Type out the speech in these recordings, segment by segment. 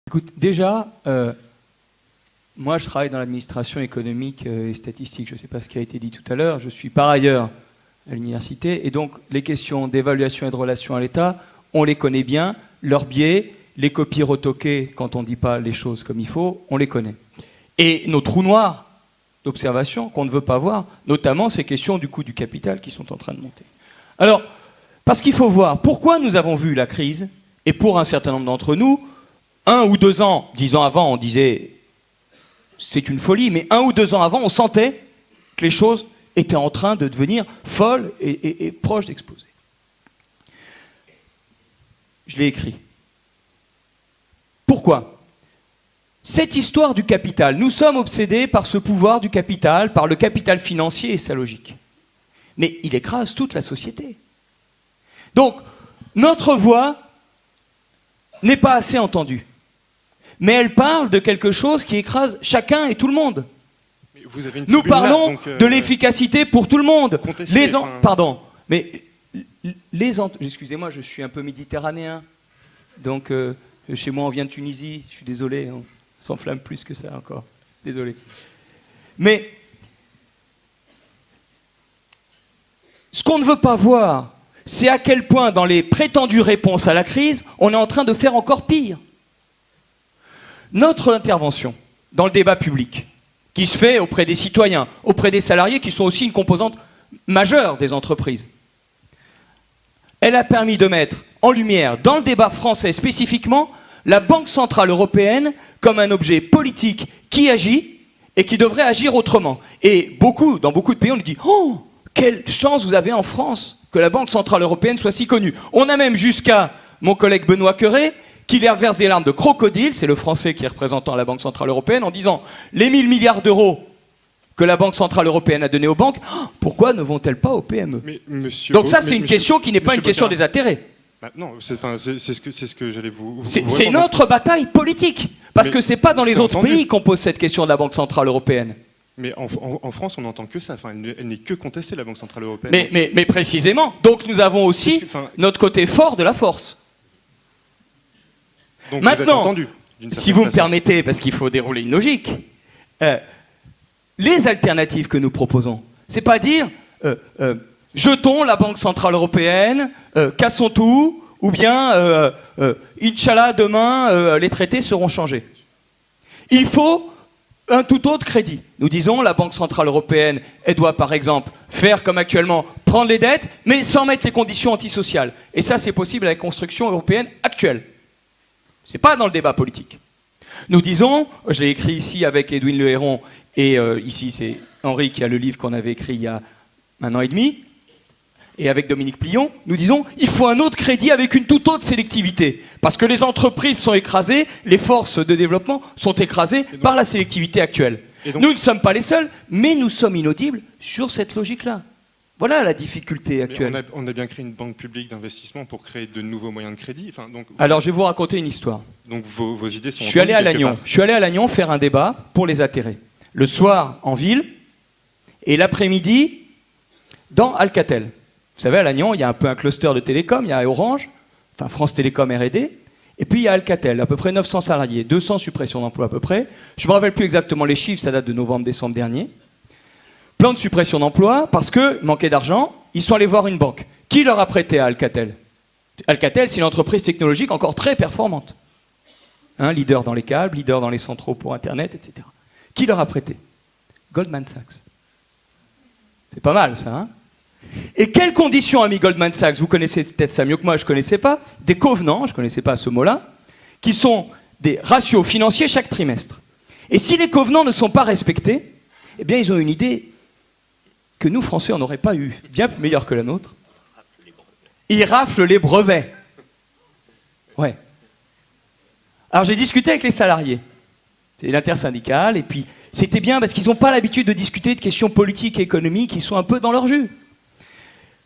Écoute, déjà, moi je travaille dans l'administration économique et statistique. Je ne sais pas ce qui a été dit tout à l'heure. Je suis par ailleurs à l'université. Et donc, les questions d'évaluation et de relation à l'État, on les connaît bien. Leurs biais, les copies retoquées quand on ne dit pas les choses comme il faut, on les connaît. Et nos trous noirs d'observation qu'on ne veut pas voir, notamment ces questions du coût du capital qui sont en train de monter. Alors, parce qu'il faut voir pourquoi nous avons vu la crise, et pour un certain nombre d'entre nous, 1 ou 2 ans, 10 ans avant, on disait c'est une folie, mais 1 ou 2 ans avant, on sentait que les choses étaient en train de devenir folles et proches d'exploser. Je l'ai écrit. Pourquoi ? Cette histoire du capital, nous sommes obsédés par ce pouvoir du capital, par le capital financier et sa logique. Mais il écrase toute la société. Donc, notre voix n'est pas assez entendue. Mais elle parle de quelque chose qui écrase chacun et tout le monde. Mais vous avez une Nous parlons là, donc, de l'efficacité pour tout le monde. Pardon, mais excusez-moi, je suis un peu méditerranéen. Donc, chez moi, on vient de Tunisie. Je suis désolé, on s'enflamme plus que ça encore. Désolé. Mais ce qu'on ne veut pas voir, c'est à quel point, dans les prétendues réponses à la crise, on est en train de faire encore pire. Notre intervention dans le débat public, qui se fait auprès des citoyens, auprès des salariés, qui sont aussi une composante majeure des entreprises, elle a permis de mettre en lumière, dans le débat français spécifiquement, la Banque Centrale Européenne comme un objet politique qui agit et qui devrait agir autrement. Et dans beaucoup de pays, on nous dit « Oh, quelle chance vous avez en France que la Banque Centrale Européenne soit si connue !» On a même jusqu'à mon collègue Benoît Cœuré, qui leur verse des larmes de crocodile, c'est le Français qui est représentant à la Banque Centrale Européenne, en disant « Les 1000 milliards d'euros que la Banque Centrale Européenne a donnés aux banques, pourquoi ne vont-elles pas aux PME ?» Donc ça, c'est une question qui n'est pas une question des intérêts. Bah non, c'est ce que j'allais vous c'est notre bataille politique, parce que c'est pas dans les autres pays qu'on pose cette question de la Banque Centrale Européenne. Mais en France, on n'entend que ça. Enfin, elle n'est que contestée, la Banque Centrale Européenne. Mais précisément. Donc nous avons aussi notre côté fort de la force. Donc maintenant, vous êtes entendu, si vous me permettez, parce qu'il faut dérouler une logique, les alternatives que nous proposons, c'est pas dire jetons la Banque Centrale Européenne, cassons tout, ou bien Inch'Allah, demain, les traités seront changés. Il faut un tout autre crédit. Nous disons la Banque Centrale Européenne, elle doit par exemple faire comme actuellement, prendre les dettes, mais sans mettre les conditions antisociales. Et ça, c'est possible avec la construction européenne actuelle. Ce n'est pas dans le débat politique. Nous disons, je l'ai écrit ici avec Edwin Le Héron, et ici c'est Henri qui a le livre qu'on avait écrit il y a 1 an et demi, et avec Dominique Plion, nous disons, il faut un autre crédit avec une toute autre sélectivité. Parce que les entreprises sont écrasées, les forces de développement sont écrasées par la sélectivité actuelle. Nous ne sommes pas les seuls, mais nous sommes inaudibles sur cette logique-là. Voilà la difficulté actuelle. On a bien créé une banque publique d'investissement pour créer de nouveaux moyens de crédit. Enfin, donc, alors, je vais vous raconter une histoire. Donc, vos idées sont... Je suis allé à Lannion faire un débat pour les atterrer. Le soir, en ville, et l'après-midi, dans Alcatel. Vous savez, à Lannion, il y a un peu un cluster de télécom, il y a Orange, enfin France Télécom R&D, et puis il y a Alcatel, à peu près 900 salariés, 200 suppressions d'emplois à peu près. Je ne me rappelle plus exactement les chiffres, ça date de novembre-décembre dernier. Plein de suppressions d'emplois, parce qu'il manquait d'argent, ils sont allés voir une banque. Qui leur a prêté à Alcatel ? Alcatel, c'est une entreprise technologique encore très performante. Leader dans les câbles, leader dans les centraux pour Internet, etc. Qui leur a prêté ? Goldman Sachs. C'est pas mal, ça, hein ? Et quelles conditions a mis Goldman Sachs ? Vous connaissez peut-être ça mieux que moi, je ne connaissais pas. Des covenants, je ne connaissais pas ce mot-là, qui sont des ratios financiers chaque trimestre. Et si les covenants ne sont pas respectés, eh bien, ils ont une idée que nous, Français, on n'aurait pas eu, bien meilleure que la nôtre. Ils raflent les brevets. Ouais. Alors, j'ai discuté avec les salariés. C'est l'intersyndicale, et puis c'était bien parce qu'ils n'ont pas l'habitude de discuter de questions politiques et économiques, ils sont un peu dans leur jus.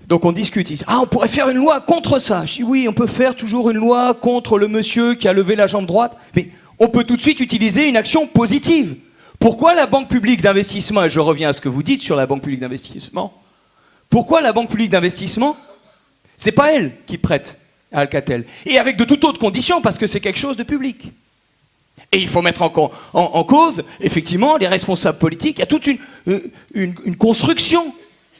Donc on discute, ils disent « Ah, on pourrait faire une loi contre ça !» Je dis « Oui, on peut faire toujours une loi contre le monsieur qui a levé la jambe droite, mais on peut tout de suite utiliser une action positive. » Pourquoi la Banque publique d'investissement, et je reviens à ce que vous dites sur la Banque publique d'investissement, pourquoi la Banque publique d'investissement, c'est pas elle qui prête à Alcatel, et avec de toutes autres conditions, parce que c'est quelque chose de public. Et il faut mettre en cause, effectivement, les responsables politiques. Il y a toute une construction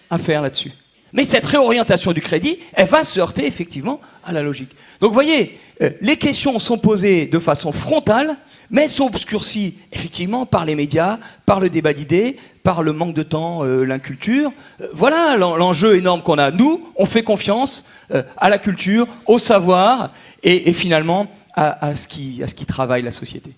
à faire là-dessus. Mais cette réorientation du crédit, elle va se heurter effectivement à la logique. Donc vous voyez, les questions sont posées de façon frontale, mais elles sont obscurcies effectivement par les médias, par le débat d'idées, par le manque de temps, l'inculture. Voilà l'enjeu énorme qu'on a. Nous, on fait confiance à la culture, au savoir et finalement à ce qui travaille la société.